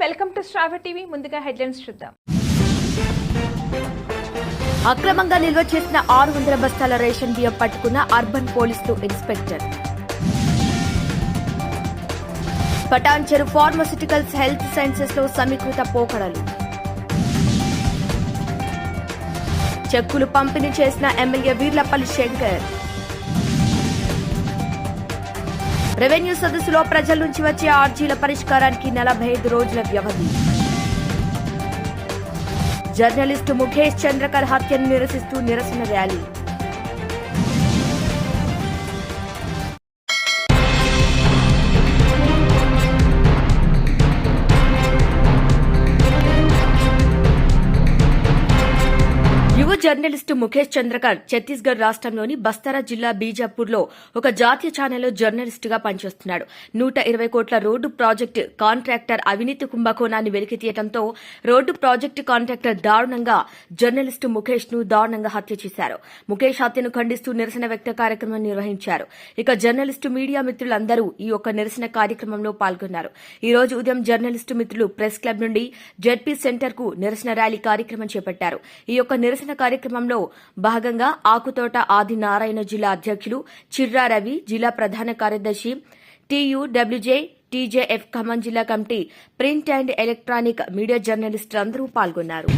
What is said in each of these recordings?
Welcome to Sravya TV. ముందుగా headlines చూద్దాం. అక్రమంగా నిల్వ చేసిన 600 బస్తాల రేషన్ బియ్యం పట్టుకున్న అర్బన్ పోలీసులు inspector. Patancheru pharmaceuticals health sciences లో సమీకృత పోకడలు. చెక్కులు పంపిణీ చేసిన ఎమ్మెల్యే వీర్లపల్లి శంకర్. రెవెన్యూ సదస్సులో ప్రజల నుంచి వచ్చే ఆర్జీల పరిష్కారానికి 45 రోజుల వ్యవధి. జర్నలిస్టు ముఖేష్ చంద్రకర్ హత్యను నిరసిస్తూ నిరసన ర్యాలీ. యువ జర్నలిస్టు ముఖేష్ చంద్రకర్ ఛత్తీస్గఢ్ రాష్ట్రంలోని బస్తరా జిల్లా బీజాపూర్లో ఒక జాతీయ ఛానల్లో జర్నలిస్టుగా పనిచేస్తున్నాడు. 120 కోట్ల రోడ్డు ప్రాజెక్టు కాంట్రాక్టర్ అవినీతి కుంభకోణాన్ని వెలికితీయడంతో రోడ్డు ప్రాజెక్టు కాంట్రాక్టర్ దారుణంగా జర్నలిస్టు ముఖేష్ ను దారుణంగా హత్య చేశారు. ముఖేష్ హత్యను ఖండిస్తూ నిరసన వ్యక్త కార్యక్రమం నిర్వహించారు. ఇక జర్నలిస్టు మీడియా మిత్రులందరూ ఈ యొక్క నిరసన కార్యక్రమంలో పాల్గొన్నారు. ఈ రోజు ఉదయం జర్నలిస్టు మిత్రులు ప్రెస్ క్లబ్ నుండి జెడ్పీ సెంటర్ కు నిరసన ర్యాలీ కార్యక్రమం చేపట్టారు. ఈ యొక్క నిరసన కార్యక్రమంలో భాగంగా ఆకుతోట ఆది నారాయణ జిల్లా అధ్యక్షులు చిర్రా రవి, జిల్లా ప్రధాన కార్యదర్శి టీయూడబ్ల్యూజే టీజేఎఫ్ ఖమ్మం జిల్లా committee print and electronic media జర్నలిస్టులందరూ పాల్గొన్నారు.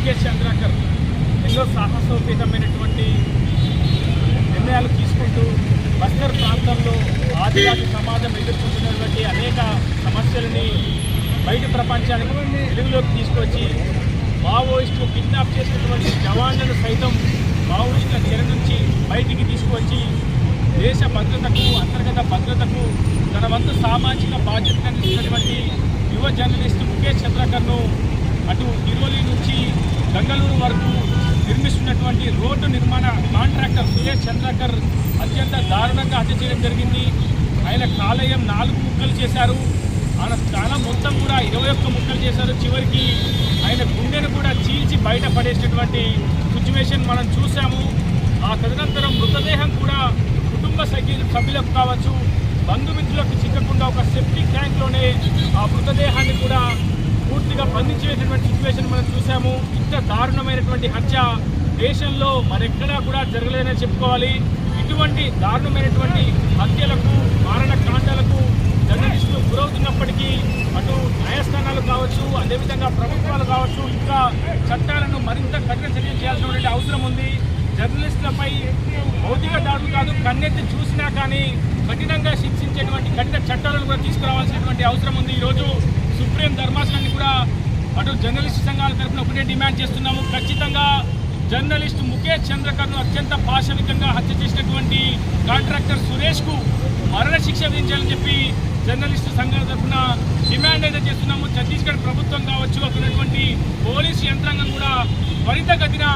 ముఖేష్ చంద్రకర్ ఎన్నో సాహసోపేతమైనటువంటి నిర్ణయాలు తీసుకుంటూ బస్తర్ ప్రాంతంలో ఆదివాసీ సమాజం ఎదుర్కొంటున్నటువంటి అనేక సమస్యలని బయట ప్రపంచానికి వెలుగులోకి తీసుకొచ్చి మావోయిస్టులు కిడ్నాప్ చేసినటువంటి జవాన్లను సైతం మావోయిస్టుల చెర నుంచి బయటికి తీసుకొచ్చి దేశ భద్రతకు, అంతర్గత భద్రతకు తన వంతు సామాజిక బాధ్యతను అందిస్తున్నటువంటి యువ జర్నలిస్టు ముఖేష్ చంద్రకర్ను అటు తిరువలి నుంచి గంగళూరు వరకు నిర్మిస్తున్నటువంటి రోడ్డు నిర్మాణ కాంట్రాక్టర్ సురేష్ చంద్రకర్ అత్యంత దారుణంగా హత్య చేయడం జరిగింది. ఆయన కాలేయం 4 ముక్కలు చేశారు. ఆయన చాలా మొత్తం కూడా 21 ముక్కలు చేశారు. చివరికి ఆయన గుండెను కూడా చీల్చి బయట పడేసినటువంటి సిచ్యువేషన్ మనం చూసాము. ఆ తదనంతరం మృతదేహం కూడా కుటుంబ సభ్యులకు కావచ్చు, బంధుమిత్రులకు చిక్కకుండా ఒక సెప్టిక్ ట్యాంక్లోనే ఆ మృతదేహాన్ని కూడా పూర్తిగా బంధించేటువంటి సిచ్యువేషన్ మనం చూసాము. ఇంత దారుణమైనటువంటి హత్య దేశంలో మరెక్కడా కూడా జరగలేదని చెప్పుకోవాలి. ఇటువంటి దారుణమైనటువంటి హత్యలకు, మారణకాండాలకు జర్నలిస్టులు గురవుతున్నప్పటికీ అటు న్యాయస్థానాలు కావచ్చు, అదేవిధంగా ప్రభుత్వాలు కావచ్చు, ఇంకా చట్టాలను మరింత కఠిన చర్యలు చేయాల్సినటువంటి అవసరం ఉంది. జర్నలిస్టులపై భౌతిక దాడులు కాదు, కన్నెత్తి చూసినా కానీ కఠినంగా శిక్షించేటువంటి కఠిన చట్టాలను కూడా తీసుకురావాల్సినటువంటి అవసరం ఉంది. ఈరోజు సుప్రీం ధర్మాసనాన్ని కూడా అటు జర్నలిస్టు సంఘాల తరఫున ఒకటే డిమాండ్ చేస్తున్నాము. ఖచ్చితంగా జర్నలిస్టు ముఖేష్ చంద్రకర్ను అత్యంత పాశవికంగా హత్య చేసినటువంటి కాంట్రాక్టర్ సురేష్కు మరణశిక్ష విధించాలని చెప్పి జర్నలిస్టు సంఘాల తరఫున డిమాండ్ అయితే చేస్తున్నాము. ఛత్తీస్గఢ్ ప్రభుత్వం కావచ్చు, అక్కడటువంటి పోలీసు యంత్రాంగం కూడా త్వరితగతిన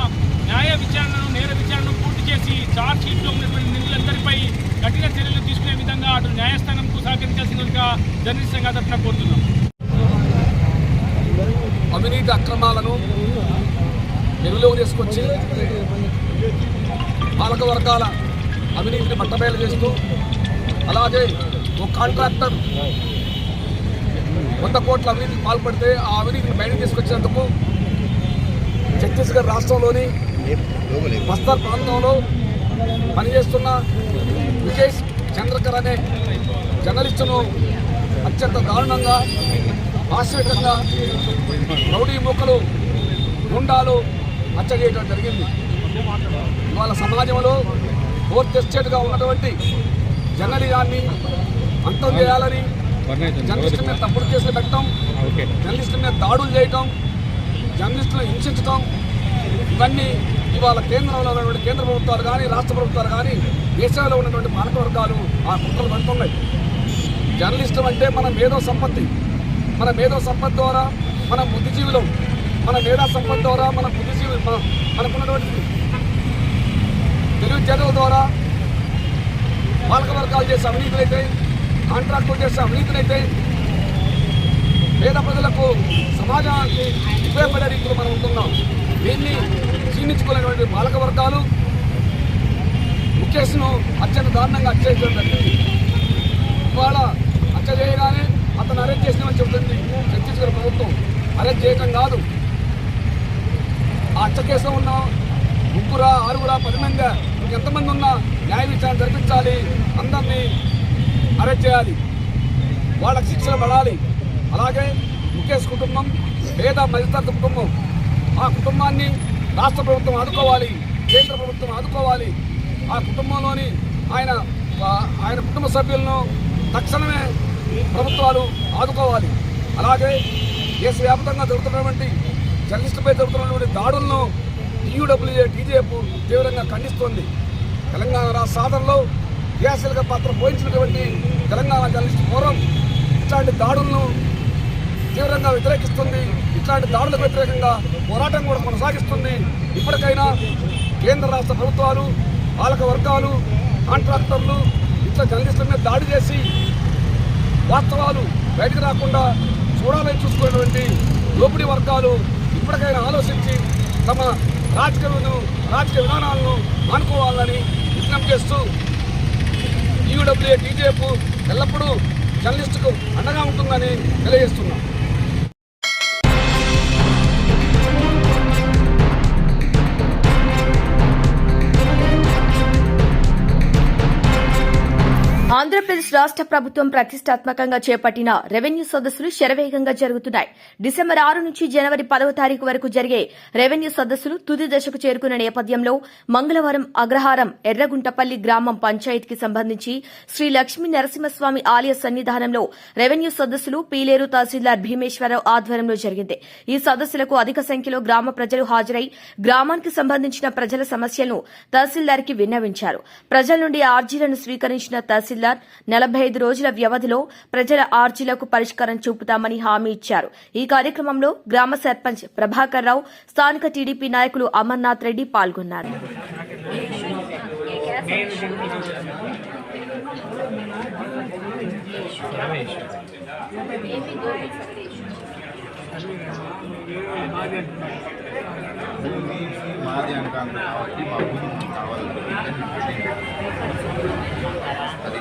న్యాయ విచారణను, నేర విచారణను పూర్తి చేసి చార్జ్ షీట్లో ఉన్నటువంటి నిందితులందరిపై కఠిన చర్యలు తీసుకునే విధంగా అటు న్యాయస్థానంకు సహకరించాల్సిందిగా జర్నలిస్ట్ సంఘాల తరఫున కోరుతున్నాం. అవినీతి అక్రమాలను వెలుగులోకి తీసుకొచ్చి పాలక వర్గాల అవినీతిని మట్టబయలు చేస్తూ, అలాగే ఒక కాంట్రాక్టర్ 100 కోట్ల అవినీతికి పాల్పడితే ఆ అవినీతిని బయటకు తీసుకొచ్చినందుకు ఛత్తీస్గఢ్ రాష్ట్రంలోని బస్తర్ ప్రాంతంలో పనిచేస్తున్న ముఖేష్ చంద్రకర్ అనే జర్నలిస్టును అత్యంత దారుణంగా ఆశ్చర్యకంగా రౌడీ మూకలు గుండాలు హత్య చేయడం జరిగింది. ఇవాళ సమాజంలో ఫోర్త్ ఎస్టేట్గా ఉన్నటువంటి జర్నలిజాన్ని అంతం చేయాలని జర్నలిస్టుల మీద తప్పుడు కేసులు పెట్టడం, జర్నలిస్టుల మీద దాడులు చేయటం, జర్నలిస్టులను హింసించడం, ఇవన్నీ ఇవాళ కేంద్రంలో ఉన్నటువంటి కేంద్ర ప్రభుత్వాలు కానీ రాష్ట్ర ప్రభుత్వాలు కానీ దేశంలో ఉన్నటువంటి పాలకవర్గాలు ఆ కుట్రలు పెడుతున్నాయి. జర్నలిస్టు అంటే మన మేధో సంపత్తి, మన మేధో సంపత్తి ద్వారా మన బుద్ధిజీవులం, మన మేధా సంపత్తి ద్వారా మన బుద్ధిజీవి మనకున్నటువంటి తెలివితేటల ద్వారా పాలకవర్గాలు చేసే అవినీతులైతే, కాంట్రాక్టులు చేసే అవినీతులైతే పేద ప్రజలకు సమాజానికి ఉపయోగపడే రీతిలో మనం ఉంటున్నాం. దీన్ని క్షీణించుకునేటువంటి పాలకవర్గాలు ముఖేష్ను అత్యంత దారుణంగా హత్య చేయడం జరిగింది. ఇవాళ హత్య చేయగానే అతను అరెస్ట్ చేసినామని చెబుతుంది ఛత్తీస్గఢ్ ప్రభుత్వం. అరెస్ట్ చేయటం కాదు, ఆ హత్య కేసులో ఉన్న 3, 6, 10 మంది ఎంతమంది ఉన్నా న్యాయ విచారణ జరిపించాలి, అందరినీ అరెస్ట్ చేయాలి, వాళ్ళకి శిక్షలు పడాలి. అలాగే ముఖేష్ కుటుంబం పేద మధ్యతరగతి కుటుంబం, ఆ కుటుంబాన్ని రాష్ట్ర ప్రభుత్వం ఆదుకోవాలి, కేంద్ర ప్రభుత్వం ఆదుకోవాలి. ఆ కుటుంబంలోని ఆయన కుటుంబ సభ్యులను తక్షణమే ప్రభుత్వాలు ఆదుకోవాలి. అలాగే దేశవ్యాప్తంగా జరుగుతున్నటువంటి జర్నలిస్టులపై జరుగుతున్నటువంటి దాడులను TUWA-TJF తీవ్రంగా ఖండిస్తోంది. తెలంగాణ రాష్ట్ర సాధనలో క్రియాశీలక పాత్ర పోషించినటువంటి తెలంగాణ జర్నలిస్టు ఫోరం ఇట్లాంటి దాడులను తీవ్రంగా వ్యతిరేకిస్తుంది. ఇట్లాంటి దాడులకు వ్యతిరేకంగా పోరాటం కూడా కొనసాగిస్తుంది. ఇప్పటికైనా కేంద్ర రాష్ట్ర ప్రభుత్వాలు, పాలక వర్గాలు, కాంట్రాక్టర్లు ఇట్లా జర్నలిస్టుల మీద దాడి చేసి వాస్తవాలు బయటకు రాకుండా చూడాలని చూసుకునేటువంటి దోపిడీ వర్గాలు ఇప్పటికైనా ఆలోచించి తమ రాజకీయ విధానాలను మానుకోవాలని విజ్ఞప్తి చేస్తూ TUWA-TJF ఎల్లప్పుడూ జర్నలిస్టుకు అండగా ఉంటుందని తెలియజేస్తున్నాం. ఆంధ్రప్రదేశ్ రాష్ట్ర ప్రభుత్వం ప్రతిష్టాత్మకంగా చేపట్టిన రెవెన్యూ సదస్సులు శరవేగంగా జరుగుతున్నాయి. డిసెంబర్ 6 నుంచి జనవరి 10వ తారీఖు వరకు జరిగే రెవెన్యూ సదస్సులు తుది దశకు చేరుకున్న నేపథ్యంలో మంగళవారం అగ్రహారం ఎర్రగుంటపల్లి గ్రామం పంచాయతీకి సంబంధించి శ్రీ లక్ష్మీ నరసింహస్వామి ఆలయ సన్నిధానంలో రెవెన్యూ సదస్సులు పీలేరు తహసీల్దార్ భీమేశ్వరరావు ఆధ్వర్యంలో జరిగింది. ఈ సదస్సులకు అధిక సంఖ్యలో గ్రామ ప్రజలు హాజరై గ్రామానికి సంబంధించిన ప్రజల సమస్యలను తహసీల్దార్కి విన్నవించారు. ప్రజల నుండి ఆర్జీలను స్వీకరించిన తహసీల్దార్ 45 రోజుల వ్యవధిలో ప్రజల ఆర్జీలకు పరిష్కారం చూపుతామని హామీ ఇచ్చారు. ఈ కార్యక్రమంలో గ్రామ సర్పంచ్ ప్రభాకర్ రావు, స్థానిక టీడీపీ నాయకులు అమర్నాథ్ రెడ్డి పాల్గొన్నారు. మాది అంటాను కాబట్టి మా భూమి కావాలి. అది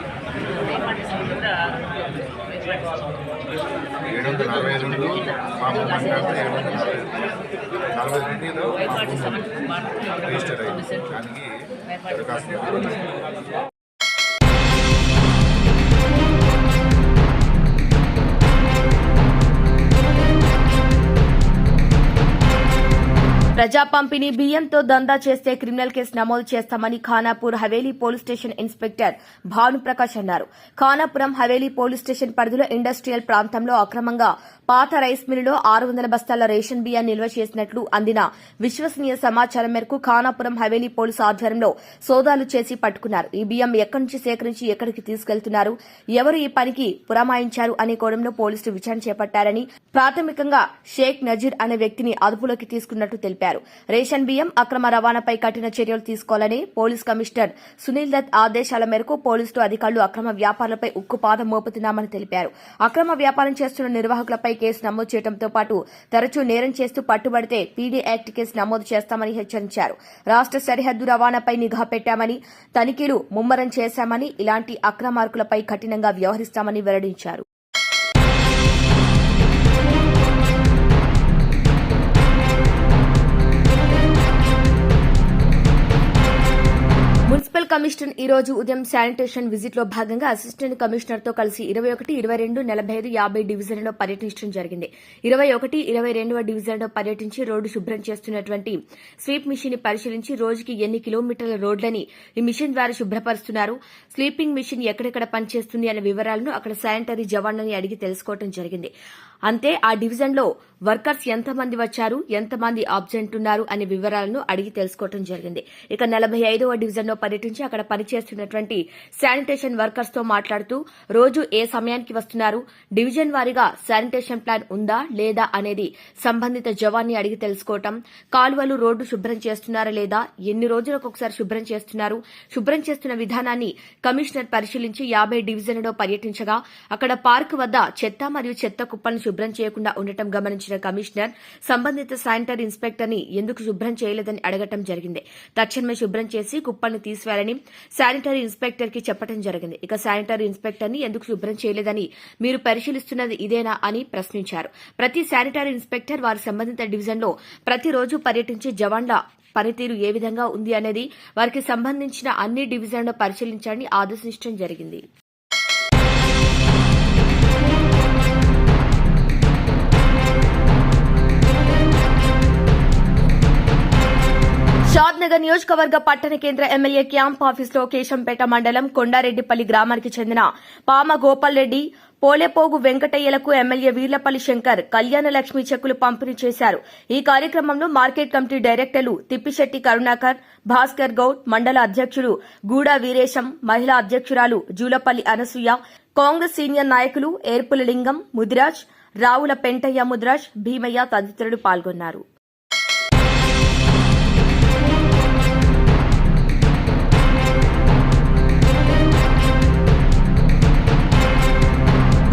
742 మా భూమి అంటే 742 రిజిస్టర్ అయింది. దానికి దరఖాస్తు ప్రజా పంపిణీ బియ్యంతో దందా చేస్తే క్రిమినల్ కేసు నమోదు చేస్తామని Khanapur Haveli police station inspector Bhanuprakash అన్నారు. ఖానాపురం హవేలీ పోలీస్ స్టేషన్ పరిధిలో ఇండస్ట్రియల్ ప్రాంతంలో అక్రమంగా పాత రైస్ మిల్లులో 600 బస్తాల రేషన్ బియ్యాన్ని నిల్వ చేసినట్లు అందిన విశ్వసనీయ సమాచారం మేరకు ఖానాపురం హవేలీ పోలీసు ఆధ్వర్యంలో సోదాలు చేసి పట్టుకున్నారు. ఈ బియ్యం ఎక్కడి నుంచి సేకరించి ఎక్కడికి తీసుకెళ్తున్నారు, ఎవరు ఈ పనికి పురమాయించారు అనే కోణంలో పోలీసులు విచారణ చేపట్టారని, ప్రాథమికంగా షేక్ నజీర్ అనే వ్యక్తిని అదుపులోకి తీసుకున్నట్టు తెలిపారు. రేషన్ బియ్యం అక్రమ రవాణాపై కఠిన చర్యలు తీసుకోవాలని పోలీస్ కమిషనర్ సునీల్ దత్ ఆదేశాల మేరకు పోలీసులు అధికారులు అక్రమ వ్యాపారులపై ఉక్కుపాదం మోపుతున్నామని తెలిపారు. అక్రమ వ్యాపారం చేస్తున్న నిర్వాహకులపై కేసు నమోదు చేయడంతో పాటు తరచూ నేరం చేస్తూ పట్టుబడితే పీడీ యాక్ట్ కేసు నమోదు చేస్తామని హెచ్చరించారు. రాష్ట్ర సరిహద్దు రవాణాపై నిఘా పెట్టామని, తనిఖీలు ముమ్మరం చేశామని, ఇలాంటి అక్రమార్కులపై కఠినంగా వ్యవహరిస్తామని వెల్లడించారు. మున్సిపల్ కమిషనర్ ఈ రోజు ఉదయం శానిటేషన్ విజిట్ లో భాగంగా అసిస్టెంట్ కమిషనర్ తో కలిసి 21, 22, 45, 50 డివిజన్లలో పర్యటించడం జరిగింది. 21, 22వ డివిజన్లో పర్యటించి రోడ్డు శుభ్రం చేస్తున్నటువంటి స్వీప్ మిషన్ ని పరిశీలించి రోజుకి ఎన్ని కిలోమీటర్ల రోడ్లని ఈ మిషన్ ద్వారా శుభ్రపరుస్తున్నారు, స్వీపింగ్ మిషన్ ఎక్కడెక్కడ పనిచేస్తుంది అనే వివరాలను అక్కడ శానిటరీ జవాన్లని అడిగి తెలుసుకోవడం జరిగింది. అంతే ఆ డివిజన్లో వర్కర్స్ ఎంతమంది వచ్చారు, ఎంతమంది ఆబ్సెంట్ ఉన్నారు అనే వివరాలను అడిగి తెలుసుకోవడం జరిగింది. ఇక 45వ డివిజన్లో పర్యటించి అక్కడ పనిచేస్తున్నటువంటి శానిటేషన్ వర్కర్స్ తో మాట్లాడుతూ రోజు ఏ సమయానికి వస్తున్నారు, డివిజన్ వారీగా శానిటేషన్ ప్లాన్ ఉందా లేదా అనేది సంబంధిత జవాన్ని అడిగి తెలుసుకోవటం, కాలువలు రోడ్డు శుభ్రం చేస్తున్నారా లేదా, ఎన్ని రోజులకు ఒకసారి శుభ్రం చేస్తున్నారు, శుభ్రం చేస్తున్న విధానాన్ని కమిషనర్ పరిశీలించి 50 డివిజన్లలో పర్యటించగా అక్కడ పార్క్ వద్ద చెత్త మరియు చెత్త కుప్పలను శుభ్రం చేయకుండా ఉండటం గమనించిన కమిషనర్ సంబంధిత శానిటరీ ఇన్స్పెక్టర్ ని ఎందుకు శుభ్రం చేయలేదని అడగటం జరిగింది. తక్షణమే శుభ్రం చేసి కుప్పల్ని తీసివేయాలని శానిటరీ ఇన్స్పెక్టర్ కి చెప్పడం జరిగింది. ఇక శానిటరీ ఇన్స్పెక్టర్ ని ఎందుకు శుభ్రం చేయలేదని మీరు పరిశీలిస్తున్నది ఇదేనా అని ప్రశ్నించారు. ప్రతి శానిటరీ ఇన్స్పెక్టర్ వారి సంబంధిత డివిజన్లో ప్రతిరోజు పర్యటించి జవాన్ల పనితీరు ఏ విధంగా ఉంది అనేది వారికి సంబంధించిన అన్ని డివిజన్లలో పరిశీలించాలని ఆదేశించడం జరిగింది. షాద్నగర్ నియోజకవర్గ పట్టణ కేంద్ర ఎమ్మెల్యే క్యాంప్ ఆఫీసులో కేశంపేట మండలం కొండారెడ్డిపల్లి గ్రామానికి చెందిన పామ గోపాల్ రెడ్డి, పోలేపోగు వెంకటయ్యలకు ఎమ్మెల్యే వీర్లపల్లి శంకర్ కళ్యాణ లక్ష్మి చెక్కులు పంపిణీ చేశారు. ఈ కార్యక్రమంలో మార్కెట్ కమిటీ డైరెక్టర్లు తిప్పిశెట్టి కరుణాకర్, భాస్కర్ గౌడ్, మండల అధ్యక్షుడు గూడా వీరేశం, మహిళా అధ్యక్షురాలు జూలపల్లి అనసూయ, కాంగ్రెస్ సీనియర్ నాయకులు ఏర్పుల లింగం, ముదిరాజ్, రావుల పెంటయ్య ముదిరాజ్, భీమయ్య తదితరులు పాల్గొన్నారు.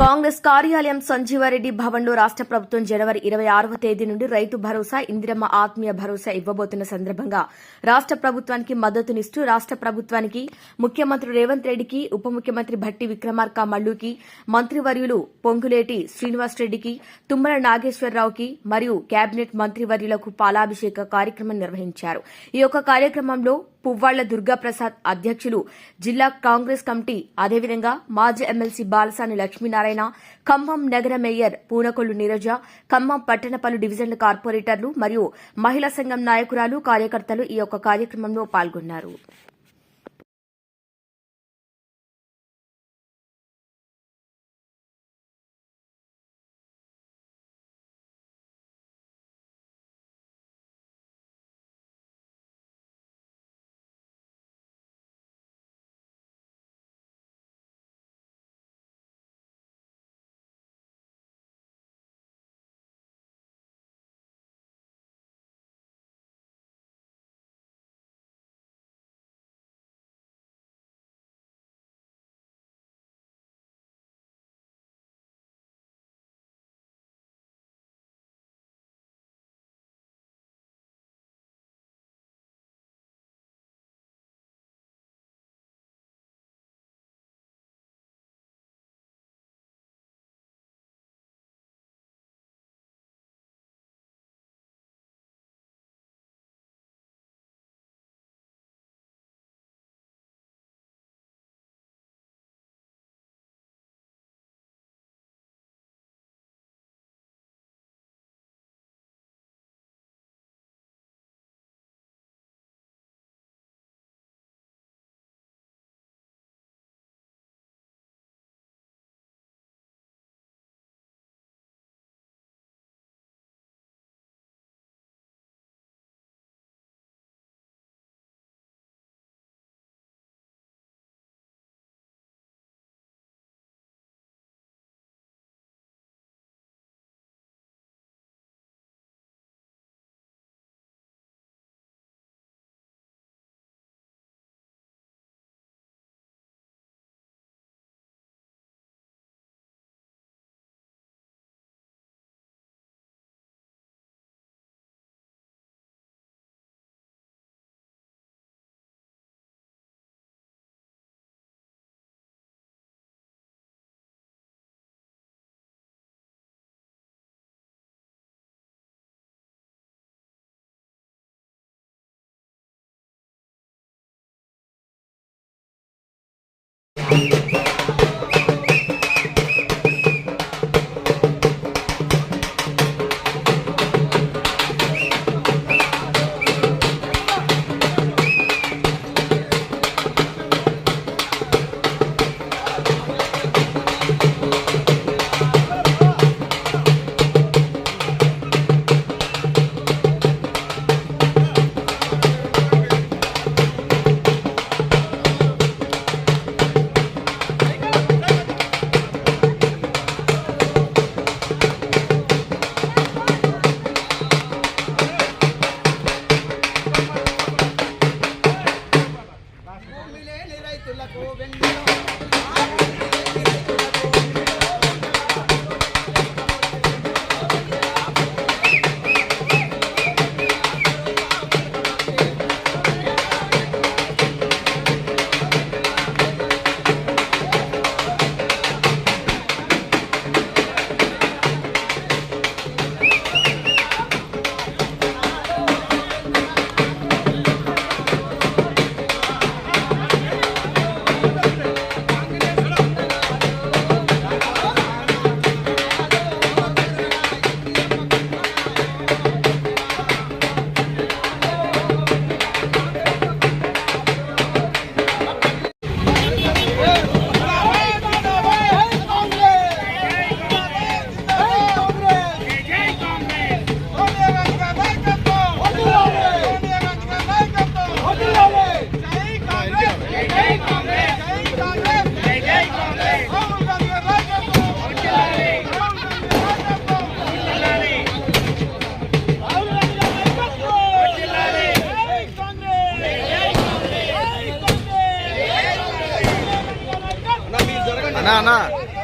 కాంగ్రెస్ కార్యాలయం సంజీవారెడ్డి భవన్లో రాష్ట్ర ప్రభుత్వం జనవరి 26వ తేదీ నుండి రైతు భరోసా, ఇందిరమ్మ ఆత్మీయ భరోసా ఇవ్వబోతున్న సందర్భంగా రాష్ట్ర ప్రభుత్వానికి మద్దతునిస్తూ రాష్ట్ర ప్రభుత్వానికి ముఖ్యమంత్రి రేవంత్ రెడ్డికి, ఉప ముఖ్యమంత్రి భట్టి విక్రమార్క మల్లుకి, మంత్రివర్యులు పొంగులేటి శ్రీనివాసరెడ్డికి, తుమ్మల నాగేశ్వరరావుకి మరియు కేబినెట్ మంత్రివర్యులకు పాలాభిషేక కార్యక్రమం నిర్వహించారు. ఈ యొక్క కార్యక్రమంలో పువ్వాళ్ల దుర్గాప్రసాద్ అధ్యక్షులు, జిల్లా కాంగ్రెస్ కమిటీ, అదేవిధంగా మాజీ ఎమ్మెల్సీ బాలసాని లక్ష్మీనారాయణ, ఖమ్మం నగర మేయర్ పూనకొల్లు నీరజ, ఖమ్మం పట్టణ పలు డివిజన్ల కార్పొరేటర్లు మరియు మహిళా సంఘం నాయకురాలు, కార్యకర్తలు ఈ యొక్క కార్యక్రమంలో పాల్గొన్నారు. అన్నా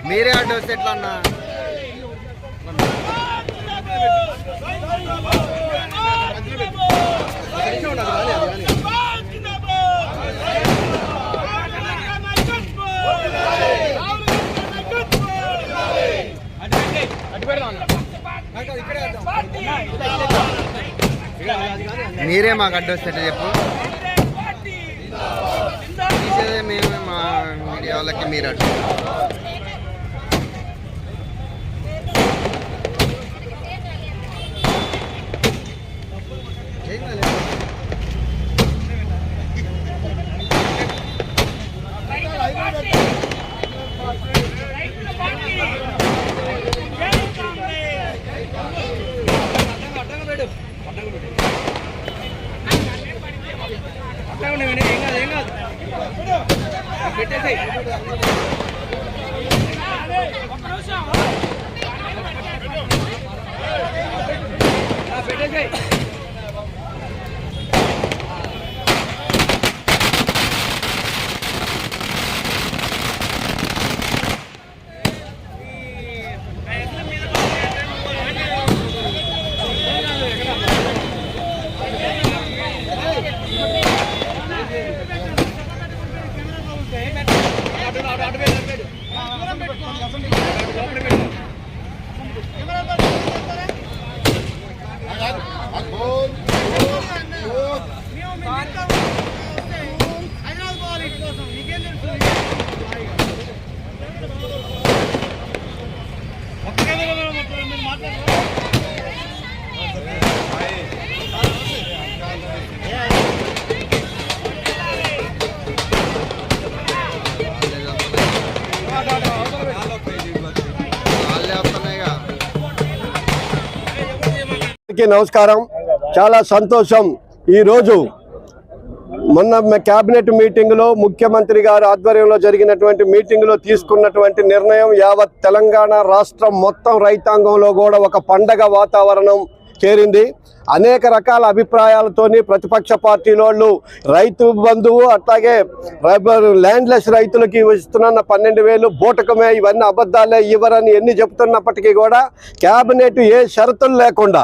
మీరే అడ్డు వస్తే ఎట్లా అన్నా? మీరే మాకు అడ్డు వస్తే చెప్పు. తీసేదే మేము మా మీడియా వాళ్ళకి మీరు అడ్డు. నమస్కారం. చాలా సంతోషం. ఈరోజు మొన్న కేబినెట్ మీటింగ్లో ముఖ్యమంత్రి గారి ఆధ్వర్యంలో జరిగినటువంటి మీటింగ్లో తీసుకున్నటువంటి నిర్ణయం యావత్ తెలంగాణ రాష్ట్రం మొత్తం రైతాంగంలో కూడా ఒక పండగ వాతావరణం చేరింది. అనేక రకాల అభిప్రాయాలతోని ప్రతిపక్ష పార్టీలోళ్ళు రైతు బంధువు అట్లాగే ల్యాండ్లెస్ రైతులకి ఇస్తున్న 12,000 బూటకమే, ఇవన్నీ అబద్ధాలే, ఇవ్వరని ఎన్ని చెబుతున్నప్పటికీ కూడా కేబినెట్ ఏ షరతులు లేకుండా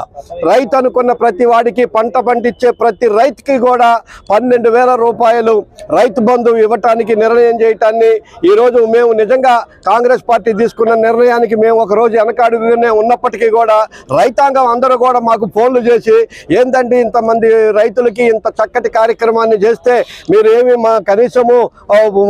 రైతు అనుకున్న ప్రతి వాడికి పంట పండించే ప్రతి రైతుకి కూడా 12,000 రూపాయలు రైతు బంధువు ఇవ్వటానికి నిర్ణయం చేయటాన్ని ఈరోజు మేము నిజంగా కాంగ్రెస్ పార్టీ తీసుకున్న నిర్ణయానికి మేము ఒకరోజు వెనకాడుగానే ఉన్నప్పటికీ కూడా రైతాంగం అందరూ కూడా మాకు ఫోన్లు చేసి జరిగింది. ఏంటంటే ఇంతమంది రైతులకి ఇంత చక్కటి కార్యక్రమాన్ని చేస్తే మీరు ఏమి మా కనీసము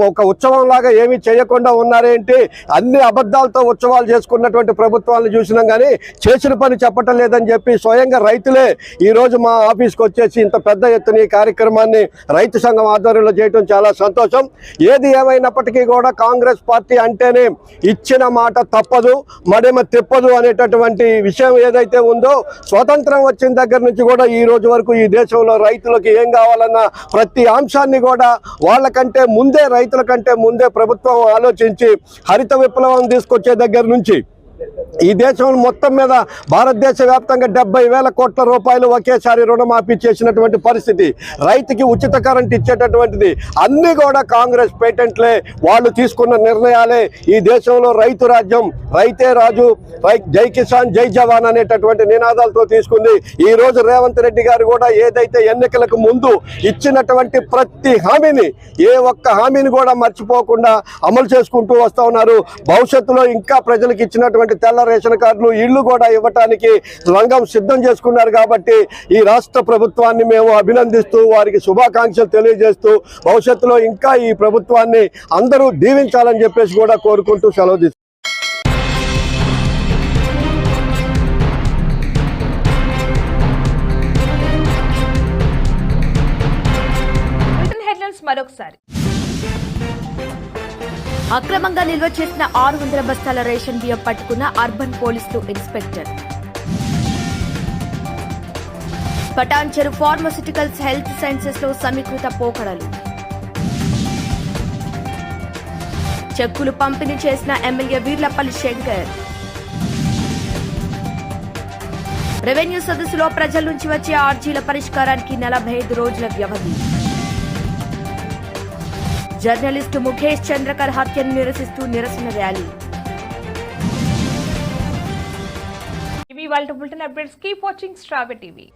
ఒక ఉత్సవం లాగా ఏమీ చేయకుండా ఉన్నారేంటి? అన్ని అబద్ధాలతో ఉత్సవాలు చేసుకున్నటువంటి ప్రభుత్వాలను చూసినాం కానీ చేసిన పని చెప్పటం లేదని చెప్పి స్వయంగా రైతులే ఈరోజు మా ఆఫీస్కి వచ్చేసి ఇంత పెద్ద ఎత్తున ఈ కార్యక్రమాన్ని రైతు సంఘం ఆధ్వర్యంలో చేయడం చాలా సంతోషం. ఏది ఏమైనప్పటికీ కూడా కాంగ్రెస్ పార్టీ అంటేనే ఇచ్చిన మాట తప్పదు, మడమ తిప్పదు అనేటటువంటి విషయం ఏదైతే ఉందో, స్వతంత్రం వచ్చిన దగ్గర నుంచి కూడా ఈ రోజు వరకు ఈ దేశంలో రైతులకు ఏం కావాలన్న ప్రతి అంశాన్ని కూడా వాళ్ళకంటే ముందే, రైతుల కంటే ముందే ప్రభుత్వం ఆలోచించి హరిత విప్లవం తీసుకొచ్చే దగ్గర నుంచి ఈ దేశం మొత్తం మీద భారతదేశ వ్యాప్తంగా 70,000 కోట్ల రూపాయలు ఒకేసారి రుణమాఫీ చేసినటువంటి పరిస్థితి, రైతుకి ఉచిత కరెంట్ ఇచ్చేటటువంటిది అన్నీ కూడా కాంగ్రెస్ పేటెంట్లే. వాళ్ళు తీసుకున్న నిర్ణయాలే ఈ దేశంలో రైతు రాజ్యం, రైతే రాజు, జై కిసాన్ జై జవాన్ అనేటటువంటి నినాదాలతో తీసుకుంది. ఈ రోజు రేవంత్ రెడ్డి గారు కూడా ఏదైతే ఎన్నికలకు ముందు ఇచ్చినటువంటి ప్రతి హామీని, ఏ ఒక్క హామీని కూడా మర్చిపోకుండా అమలు చేసుకుంటూ వస్తూ ఉన్నారు. భవిష్యత్తులో ఇంకా ప్రజలకు ఇచ్చినటువంటి తెల్ల రేషన్ కార్డులు, ఇళ్లు కూడా ఇవ్వటానికి రంగం సిద్ధం చేసుకున్నారు. కాబట్టి ఈ రాష్ట్ర ప్రభుత్వాన్ని మేము అభినందిస్తూ వారికి శుభాకాంక్షలు తెలియజేస్తూ భవిష్యత్తులో ఇంకా ఈ ప్రభుత్వాన్ని అందరూ దీవించాలని చెప్పేసి కూడా కోరుకుంటూ సెలవు తీసుకుంటాం. హెడ్లైన్స్ మరొకసారి. అక్రమంగా నిల్వ చేసిన 600 బస్తాల రేషన్ బియ్యం పట్టుకున్న అర్బన్ పోలీసులు inspector. Patancheru pharmaceuticals health sciences లో సమీకృత పోకడలు. చెక్కులు పంపిణీ చేసిన ఎమ్మెల్యే వీర్లపల్లి శంకర్. రెవెన్యూ సదస్సులో ప్రజల నుంచి వచ్చే ఆర్జీల పరిష్కారానికి 45 రోజుల వ్యవధి. జర్నలిస్టు ముఖేష్ చంద్రకర్ హత్యను నిరసిస్తూ నిరసన ర్యాలీ. ఇవి వాళ్ళ బులెటిన్ అప్డేట్స్. కీప్ వాచింగ్ స్ట్రాబె టీవీ.